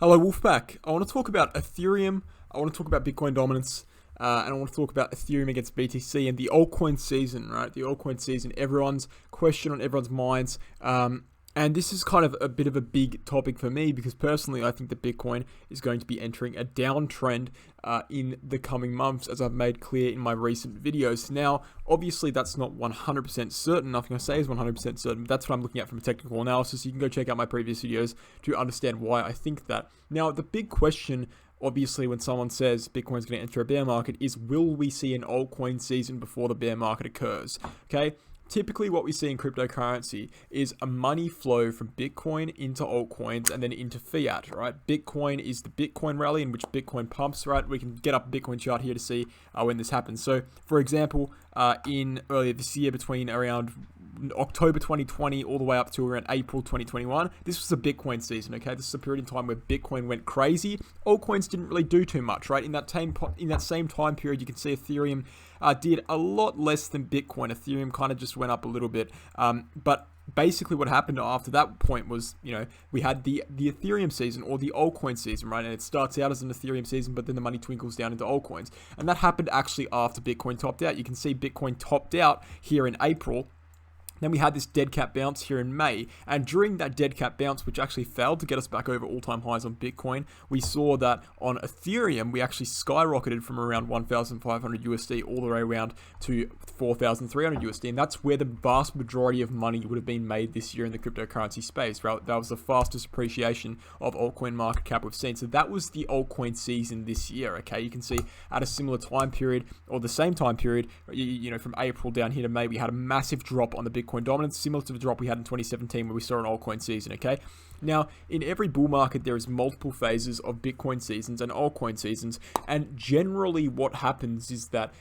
Hello, Wolfpack. I want to talk about Ethereum. I want to talk about Bitcoin dominance. And I want to talk about Ethereum against BTC and the altcoin season, right? The altcoin season, everyone's question on everyone's minds. And this is kind of a bit of a big topic for me because personally, I think that Bitcoin is going to be entering a downtrend in the coming months, as I've made clear in my recent videos. Now, obviously, that's not 100% certain. Nothing I say is 100% certain. But that's what I'm looking at from a technical analysis. You can go check out my previous videos to understand why I think that. Now, the big question, obviously, when someone says Bitcoin's going to enter a bear market, is will we see an altcoin season before the bear market occurs? Okay. Typically, what we see in cryptocurrency is a money flow from Bitcoin into altcoins and then into fiat, right? Bitcoin is the Bitcoin rally in which Bitcoin pumps, right? We can get up a Bitcoin chart here to see when this happens. So, for example, in earlier this year, between around October 2020 all the way up to around April 2021, this was a Bitcoin season, okay? This is a period in time where Bitcoin went crazy. Altcoins didn't really do too much, right? In that same time period, you can see Ethereum did a lot less than Bitcoin. Ethereum kind of just went up a little bit, but basically what happened after that point was, we had the Ethereum season or the altcoin season, right? And it starts out as an Ethereum season, but then the money twinkles down into altcoins. And that happened actually after Bitcoin topped out. You can see Bitcoin topped out here in April. Then we had this dead cat bounce here in May, and during that dead cat bounce, which actually failed to get us back over all-time highs on Bitcoin, we saw that on Ethereum, we actually skyrocketed from around 1,500 USD all the way around to 4,300 USD, and that's where the vast majority of money would have been made this year in the cryptocurrency space, right? That was the fastest appreciation of altcoin market cap we've seen. So that was the altcoin season this year, okay? You can see at a similar time period, or the same time period, from April down here to May, we had a massive drop on the Bitcoin dominance, similar to the drop we had in 2017 where we saw an altcoin season, okay? Now, in every bull market, there is multiple phases of Bitcoin seasons and altcoin seasons, and generally what happens is that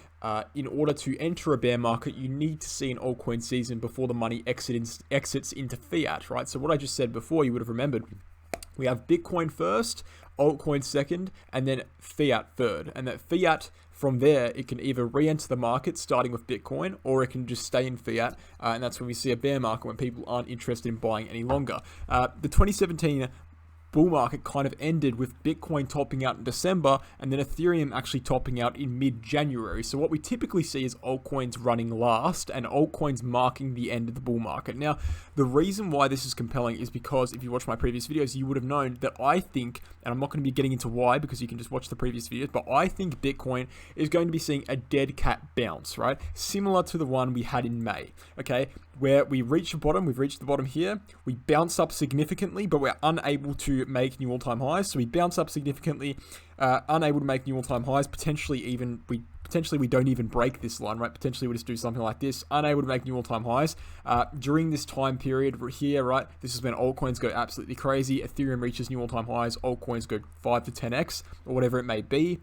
in order to enter a bear market, you need to see an altcoin season before the money exits into fiat, right? So what I just said before, you would have remembered, we have Bitcoin first, altcoin second, and then fiat third, and that fiat, from there, it can either re-enter the market, starting with Bitcoin, or it can just stay in fiat, and that's when we see a bear market when people aren't interested in buying any longer. The 2017 bull market kind of ended with Bitcoin topping out in December and then Ethereum actually topping out in mid-January. So what we typically see is altcoins running last and altcoins marking the end of the bull market. Now, the reason why this is compelling is because if you watch my previous videos, you would have known that I think, and I'm not going to be getting into why because you can just watch the previous videos, but I think Bitcoin is going to be seeing a dead cat bounce, right? Similar to the one we had in May, okay? Where we reach the bottom, we've reached the bottom here, we bounce up significantly, but we're unable to make new all-time highs. So we bounce up significantly, unable to make new all-time highs, potentially we don't even break this line, right? Potentially we just do something like this, unable to make new all-time highs. During this time period here, right, this is when altcoins go absolutely crazy, Ethereum reaches new all-time highs, altcoins go 5 to 10x, or whatever it may be.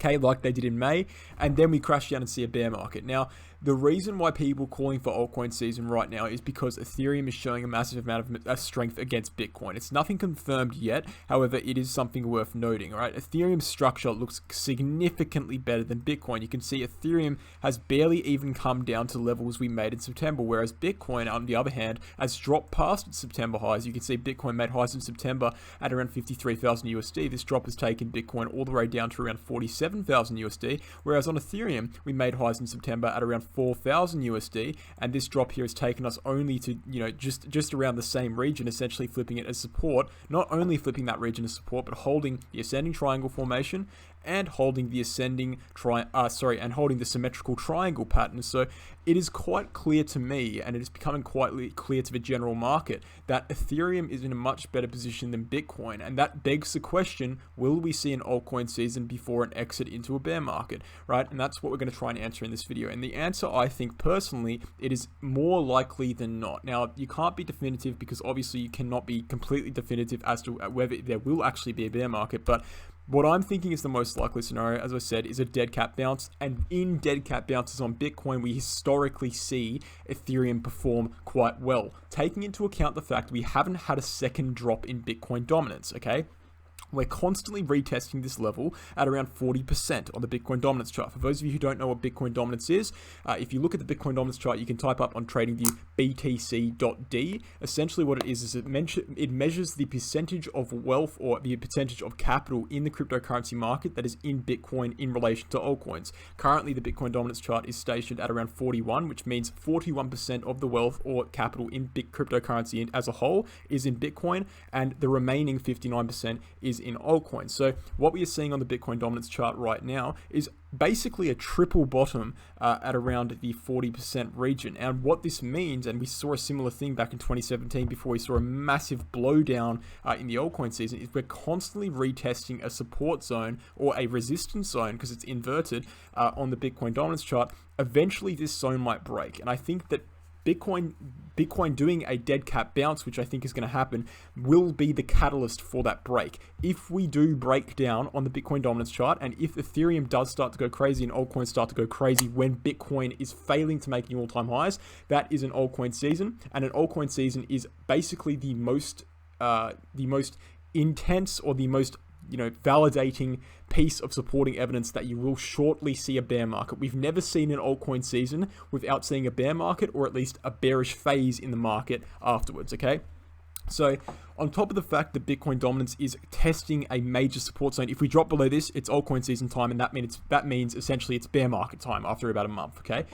Okay, like they did in May, and then we crash down and see a bear market. Now, the reason why people are calling for altcoin season right now is because Ethereum is showing a massive amount of strength against Bitcoin. It's nothing confirmed yet, however, it is something worth noting, right? Ethereum's structure looks significantly better than Bitcoin. You can see Ethereum has barely even come down to levels we made in September, whereas Bitcoin, on the other hand, has dropped past its September highs. You can see Bitcoin made highs in September at around 53,000 USD. This drop has taken Bitcoin all the way down to around 47,000 USD, whereas on Ethereum, we made highs in September at around 4,000 USD, and this drop here has taken us only to, just around the same region, essentially flipping it as support, not only flipping that region as support, but holding the ascending triangle formation and holding the holding the symmetrical triangle pattern. So it is quite clear to me, and it is becoming quite clear to the general market, that Ethereum is in a much better position than Bitcoin, and that begs the question, will we see an altcoin season before an exit into a bear market, right? And that's what we're going to try and answer in this video. And the answer, I think personally, it is more likely than not. Now, you can't be definitive because obviously you cannot be completely definitive as to whether there will actually be a bear market, but what I'm thinking is the most likely scenario, as I said, is a dead cat bounce. And in dead cat bounces on Bitcoin, we historically see Ethereum perform quite well, taking into account the fact we haven't had a second drop in Bitcoin dominance, okay? We're constantly retesting this level at around 40% on the Bitcoin dominance chart. For those of you who don't know what Bitcoin dominance is, if you look at the Bitcoin dominance chart, you can type up on TradingView BTC.D. Essentially what it is it measures the percentage of wealth or the percentage of capital in the cryptocurrency market that is in Bitcoin in relation to altcoins. Currently, the Bitcoin dominance chart is stationed at around 41, which means 41% of the wealth or capital in cryptocurrency as a whole is in Bitcoin, and the remaining 59% is in altcoins. So what we are seeing on the Bitcoin dominance chart right now is basically a triple bottom at around the 40% region. And what this means, and we saw a similar thing back in 2017 before we saw a massive blowdown in the altcoin season, is we're constantly retesting a support zone or a resistance zone because it's inverted on the Bitcoin dominance chart. Eventually this zone might break, and I think that Bitcoin doing a dead cat bounce, which I think is going to happen, will be the catalyst for that break. If we do break down on the Bitcoin dominance chart, and if Ethereum does start to go crazy and altcoins start to go crazy when Bitcoin is failing to make new all-time highs, that is an altcoin season. And an altcoin season is basically the most intense or the most validating piece of supporting evidence that you will shortly see a bear market. We've never seen an altcoin season without seeing a bear market, or at least a bearish phase in the market afterwards, okay? So on top of the fact that Bitcoin dominance is testing a major support zone, if we drop below this, it's altcoin season time, and that means essentially it's bear market time after about a month, okay?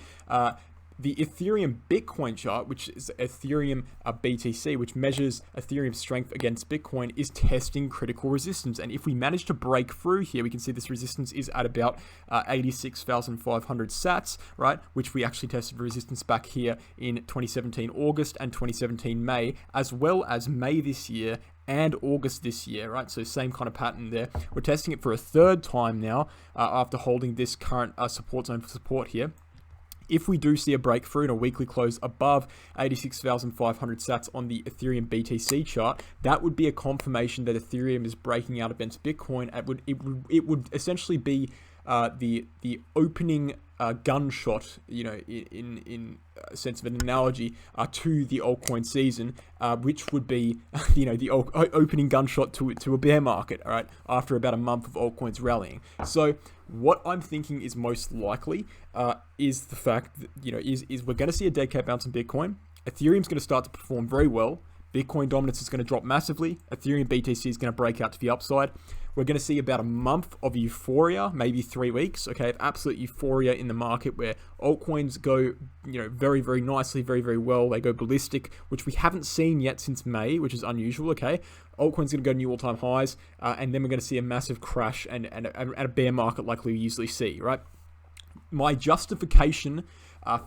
The Ethereum Bitcoin chart, which is Ethereum BTC, which measures Ethereum's strength against Bitcoin, is testing critical resistance. And if we manage to break through here, we can see this resistance is at about 86,500 sats, right? Which we actually tested resistance back here in 2017 August and 2017 May, as well as May this year and August this year, right? So same kind of pattern there. We're testing it for a third time now after holding this current support zone for support here. If we do see a breakthrough in a weekly close above 86,500 sats on the Ethereum BTC chart, that would be a confirmation that Ethereum is breaking out against Bitcoin. It would essentially be the opening gunshot, in a sense of an analogy, to the altcoin season, which would be, the opening gunshot to a bear market, all right, after about a month of altcoins rallying. So what I'm thinking is most likely is the fact that, is we're going to see a dead cat bounce in Bitcoin. Ethereum's going to start to perform very well. Bitcoin dominance is going to drop massively. Ethereum BTC is going to break out to the upside. We're going to see about a month of euphoria, maybe 3 weeks, okay, of absolute euphoria in the market where altcoins go, very, very nicely, very, very well. They go ballistic, which we haven't seen yet since May, which is unusual, okay? Altcoins going to go new all-time highs, and then we're going to see a massive crash and a bear market like we usually see, right? My justification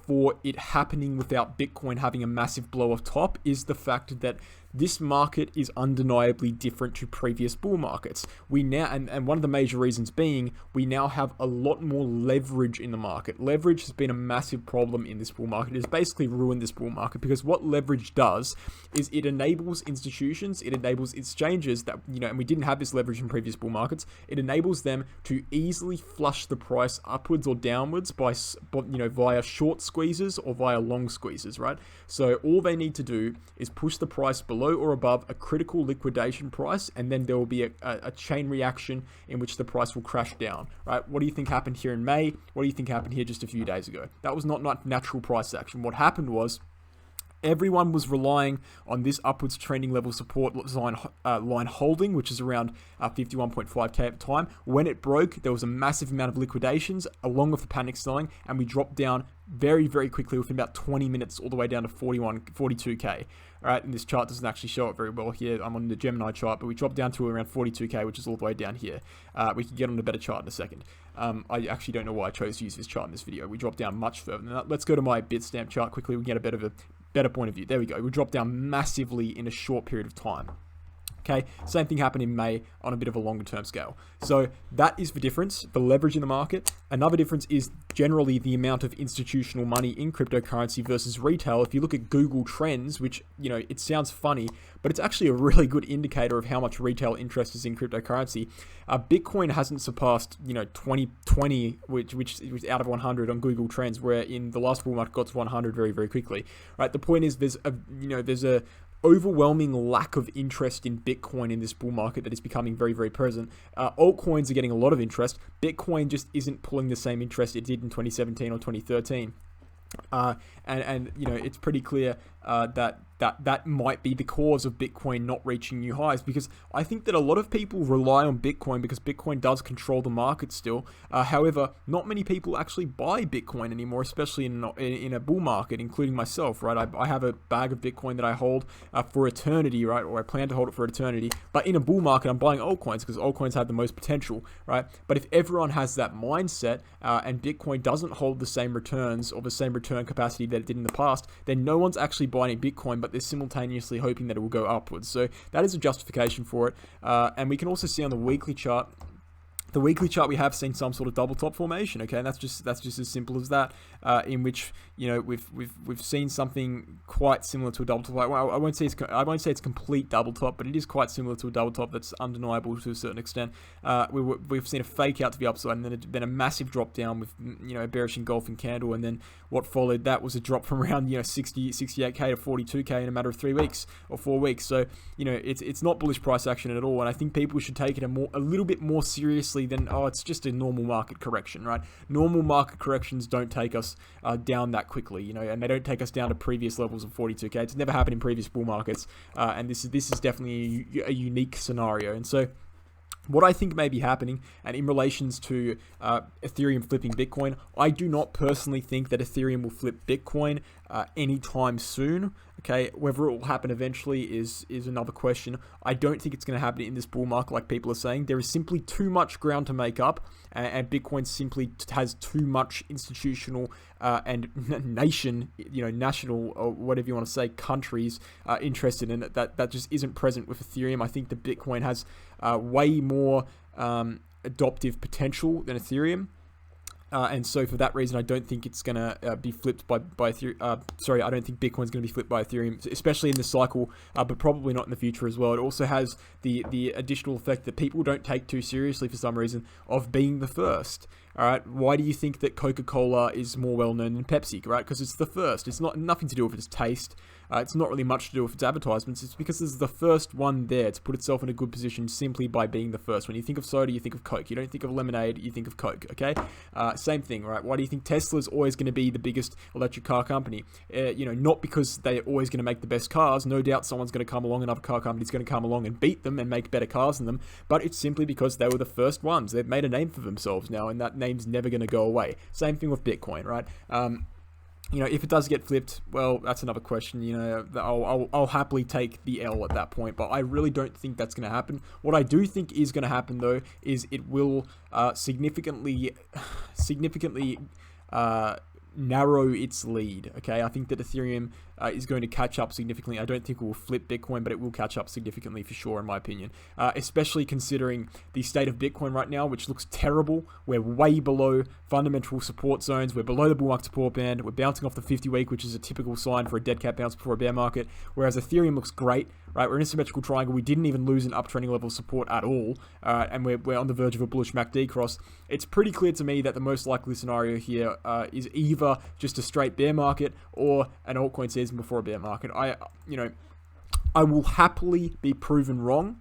for it happening without Bitcoin having a massive blow off top is the fact that this market is undeniably different to previous bull markets. We now, and one of the major reasons being, we now have a lot more leverage in the market. Leverage has been a massive problem in this bull market. It has basically ruined this bull market, because what leverage does is it enables institutions, it enables exchanges that, and we didn't have this leverage in previous bull markets. It enables them to easily flush the price upwards or downwards by via short squeezes or via long squeezes, right? So all they need to do is push the price below or above a critical liquidation price, and then there will be a chain reaction in which the price will crash down, right? What do you think happened here in May? What do you think happened here just a few days ago? That was not natural price action. What happened was everyone was relying on this upwards trending level support line holding, which is around 51.5k at the time. When it broke, there was a massive amount of liquidations along with the panic selling, and we dropped down very, very quickly within about 20 minutes all the way down to 42k. All right, and this chart doesn't actually show it very well here. I'm on the Gemini chart, but we dropped down to around 42k, which is all the way down here. We can get on a better chart in a second. I actually don't know why I chose to use this chart in this video. We dropped down much further than that. Let's go to my Bitstamp chart quickly. We can get a better point of view. There we go. We dropped down massively in a short period of time. Okay, same thing happened in May on a bit of a longer term scale. So that is the difference, the leverage in the market. Another difference is generally the amount of institutional money in cryptocurrency versus retail. If you look at Google Trends, which, it sounds funny, but it's actually a really good indicator of how much retail interest is in cryptocurrency. Bitcoin hasn't surpassed, 2020, which was out of 100 on Google Trends, where in the last bull market got to 100 very, very quickly. Right? The point is there's a overwhelming lack of interest in Bitcoin in this bull market that is becoming very, very present. Altcoins are getting a lot of interest. Bitcoin just isn't pulling the same interest it did in 2017 or 2013. And you know, it's pretty clear that might be the cause of Bitcoin not reaching new highs, because I think that a lot of people rely on Bitcoin because Bitcoin does control the market still. However, not many people actually buy Bitcoin anymore, especially in a bull market, including myself, right? I have a bag of Bitcoin that I hold for eternity, right? Or I plan to hold it for eternity. But in a bull market, I'm buying altcoins because altcoins have the most potential, right? But if everyone has that mindset and Bitcoin doesn't hold the same returns or the same return capacity that it did in the past, then no one's actually buying Bitcoin, but they're simultaneously hoping that it will go upwards. So that is a justification for it. And we can also see on the weekly chart, we have seen some sort of double top formation, okay, and that's just as simple as that. In which, you know, we've seen something quite similar to a double top. Well, I won't say it's complete double top, but it is quite similar to a double top. That's undeniable to a certain extent. We've seen a fake out to the upside, and then a massive drop down with, you know, a bearish engulfing candle, and then what followed that was a drop from around, you know, 68k to 42k in a matter of 3 weeks or 4 weeks. So, you know, it's not bullish price action at all, and I think people should take it a little bit more seriously than, oh, it's just a normal market correction, right? Normal market corrections don't take us down that quickly, you know, and they don't take us down to previous levels of 42k. It's never happened in previous bull markets, and this is definitely a unique scenario. And so what I think may be happening, and in relations to Ethereum flipping Bitcoin, I do not personally think that Ethereum will flip Bitcoin anytime soon. Okay, whether it will happen eventually is another question. I don't think it's going to happen in this bull market like people are saying. There is simply too much ground to make up, and Bitcoin simply has too much institutional and national, or whatever you want to say, countries interested in it. That just isn't present with Ethereum. I think that Bitcoin has way more adoptive potential than Ethereum. And so for that reason, I don't think it's going to be flipped by Ethereum. I don't think Bitcoin's going to be flipped by Ethereum, especially in this cycle, but probably not in the future as well. It also has the additional effect that people don't take too seriously for some reason of being the first. All right, why do you think that Coca-Cola is more well-known than Pepsi, right? Because it's the first. It's nothing to do with its taste. It's not really much to do with its advertisements. It's because it's the first one there to put itself in a good position simply by being the first. When you think of soda, you think of Coke. You don't think of lemonade, you think of Coke, okay? Same thing, right? Why do you think Tesla's always going to be the biggest electric car company? Not because they're always going to make the best cars. No doubt someone's going to come along, another car company's going to come along and beat them and make better cars than them. But it's simply because they were the first ones. They've made a name for themselves now, and that name's never going to go away. Same thing with Bitcoin, right? If it does get flipped, well, that's another question. I'll happily take the L at that point, but I really don't think that's going to happen. What I do think is going to happen, though, is it will significantly narrow its lead. Okay, I think that Ethereum is going to catch up significantly. I don't think it will flip Bitcoin, but it will catch up significantly for sure, in my opinion. Especially considering the state of Bitcoin right now, which looks terrible. We're way below fundamental support zones. We're below the bull market support band. We're bouncing off the 50-week, which is a typical sign for a dead cat bounce before a bear market. Whereas Ethereum looks great, right? We're in a symmetrical triangle. We didn't even lose an uptrending level of support at all, and we're on the verge of a bullish MACD cross. It's pretty clear to me that the most likely scenario here is either just a straight bear market or an altcoin season before a bear market. I will happily be proven wrong,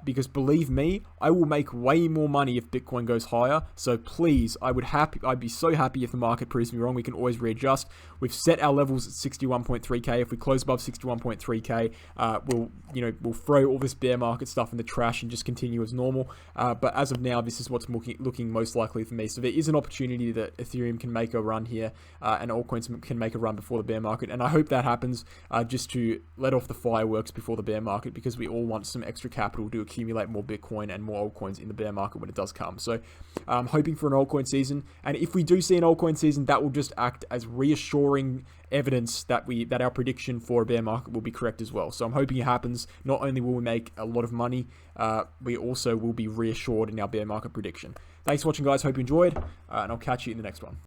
because believe me, I will make way more money if Bitcoin goes higher. So please, I'd be so happy if the market proves me wrong. We can always readjust. We've set our levels at 61.3k. If we close above 61.3k, we'll throw all this bear market stuff in the trash and just continue as normal. But as of now, this is what's looking most likely for me. So there is an opportunity that Ethereum can make a run here, and altcoins can make a run before the bear market. And I hope that happens just to let off the fireworks before the bear market, because we all want some extra capital to accumulate more Bitcoin and more altcoins in the bear market when it does come. So I'm hoping for an altcoin season, and if we do see an altcoin season, that will just act as reassuring evidence that our prediction for a bear market will be correct as well. So I'm hoping it happens. Not only will we make a lot of money, we also will be reassured in our bear market prediction. Thanks for watching, guys. Hope you enjoyed, and I'll catch you in the next one.